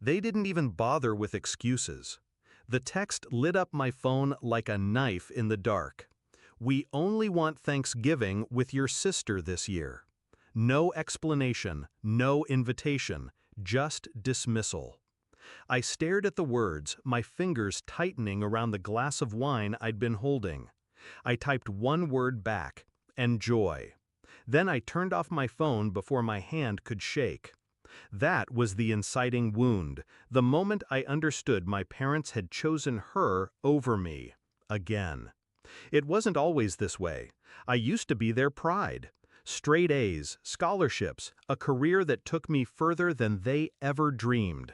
They didn't even bother with excuses. The text lit up my phone like a knife in the dark. We only want Thanksgiving with your sister this year. No explanation, no invitation, just dismissal. I stared at the words, my fingers tightening around the glass of wine I'd been holding. I typed one word back, enjoy. Then I turned off my phone before my hand could shake. That was the inciting wound, the moment I understood my parents had chosen her over me, again. It wasn't always this way. I used to be their pride. Straight A's, scholarships, a career that took me further than they ever dreamed.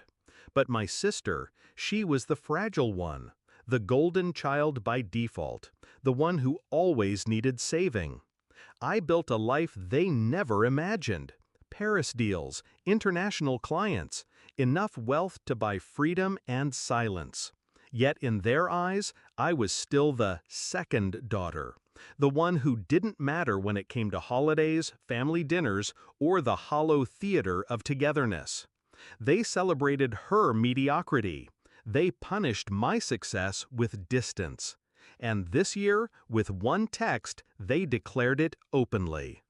But my sister, she was the fragile one, the golden child by default, the one who always needed saving. I built a life they never imagined. Paris deals, international clients, enough wealth to buy freedom and silence. Yet in their eyes, I was still the second daughter, the one who didn't matter when it came to holidays, family dinners, or the hollow theater of togetherness. They celebrated her mediocrity. They punished my success with distance. And this year, with one text, they declared it openly.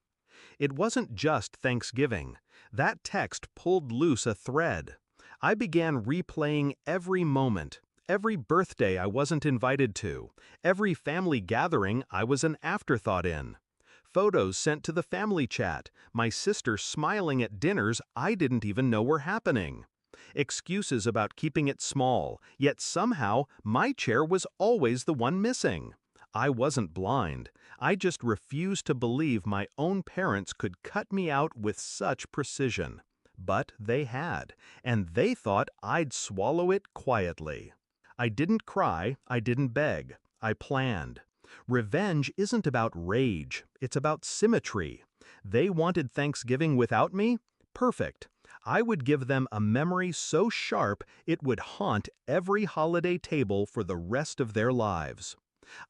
It wasn't just Thanksgiving. That text pulled loose a thread. I began replaying every moment, every birthday I wasn't invited to, every family gathering I was an afterthought in. Photos sent to the family chat, my sister smiling at dinners I didn't even know were happening. Excuses about keeping it small, yet somehow my chair was always the one missing. I wasn't blind. I just refused to believe my own parents could cut me out with such precision. But they had, and they thought I'd swallow it quietly. I didn't cry, I didn't beg. I planned. Revenge isn't about rage, it's about symmetry. They wanted Thanksgiving without me? Perfect. I would give them a memory so sharp it would haunt every holiday table for the rest of their lives.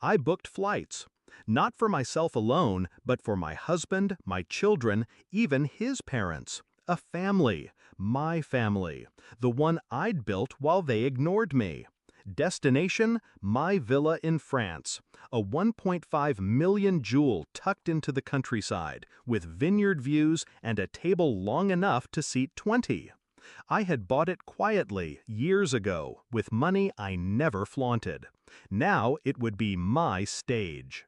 I booked flights, not for myself alone, but for my husband, my children, even his parents. A family, my family, the one I'd built while they ignored me. Destination, my villa in France, a 1.5 million jewel tucked into the countryside, with vineyard views and a table long enough to seat 20. I had bought it quietly years ago, with money I never flaunted. Now it would be my stage.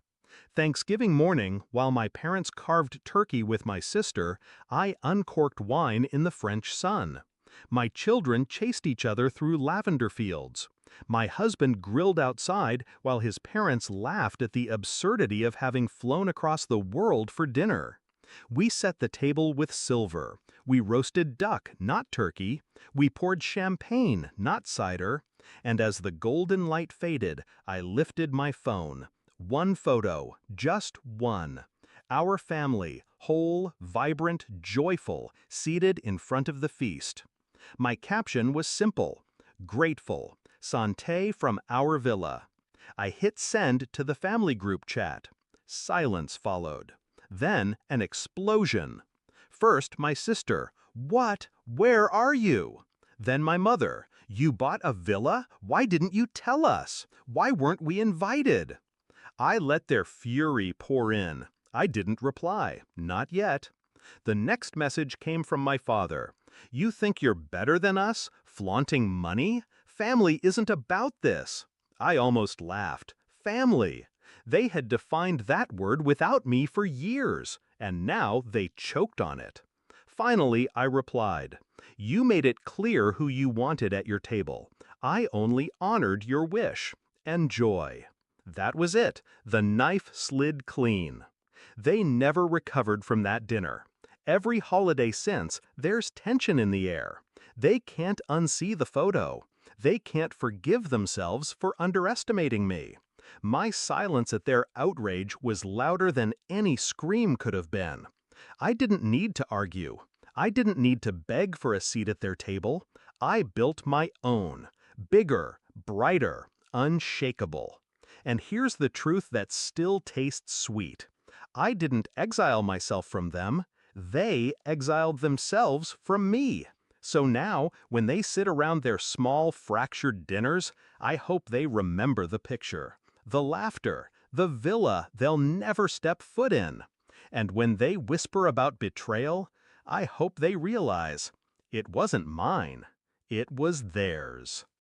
Thanksgiving morning, while my parents carved turkey with my sister, I uncorked wine in the French sun. My children chased each other through lavender fields. My husband grilled outside while his parents laughed at the absurdity of having flown across the world for dinner. We set the table with silver. We roasted duck, not turkey. We poured champagne, not cider. And as the golden light faded, I lifted my phone. One photo, just one. Our family, whole, vibrant, joyful, seated in front of the feast. My caption was simple, grateful, santé from our villa. I hit send to the family group chat. Silence followed. Then an explosion. First, my sister, "What? Where are you?" Then my mother, "You bought a villa? Why didn't you tell us? Why weren't we invited?" I let their fury pour in. I didn't reply, not yet. The next message came from my father. "You think you're better than us? Flaunting money? Family isn't about this." I almost laughed. Family. They had defined that word without me for years, and now they choked on it. Finally, I replied, "You made it clear who you wanted at your table. I only honored your wish. Enjoy." That was it. The knife slid clean. They never recovered from that dinner. Every holiday since, there's tension in the air. They can't unsee the photo. They can't forgive themselves for underestimating me. My silence at their outrage was louder than any scream could have been. I didn't need to argue. I didn't need to beg for a seat at their table. I built my own. Bigger, brighter, unshakable. And here's the truth that still tastes sweet. I didn't exile myself from them. They exiled themselves from me. So now, when they sit around their small, fractured dinners, I hope they remember the picture, the laughter, the villa they'll never step foot in. And when they whisper about betrayal, I hope they realize it wasn't mine, it was theirs.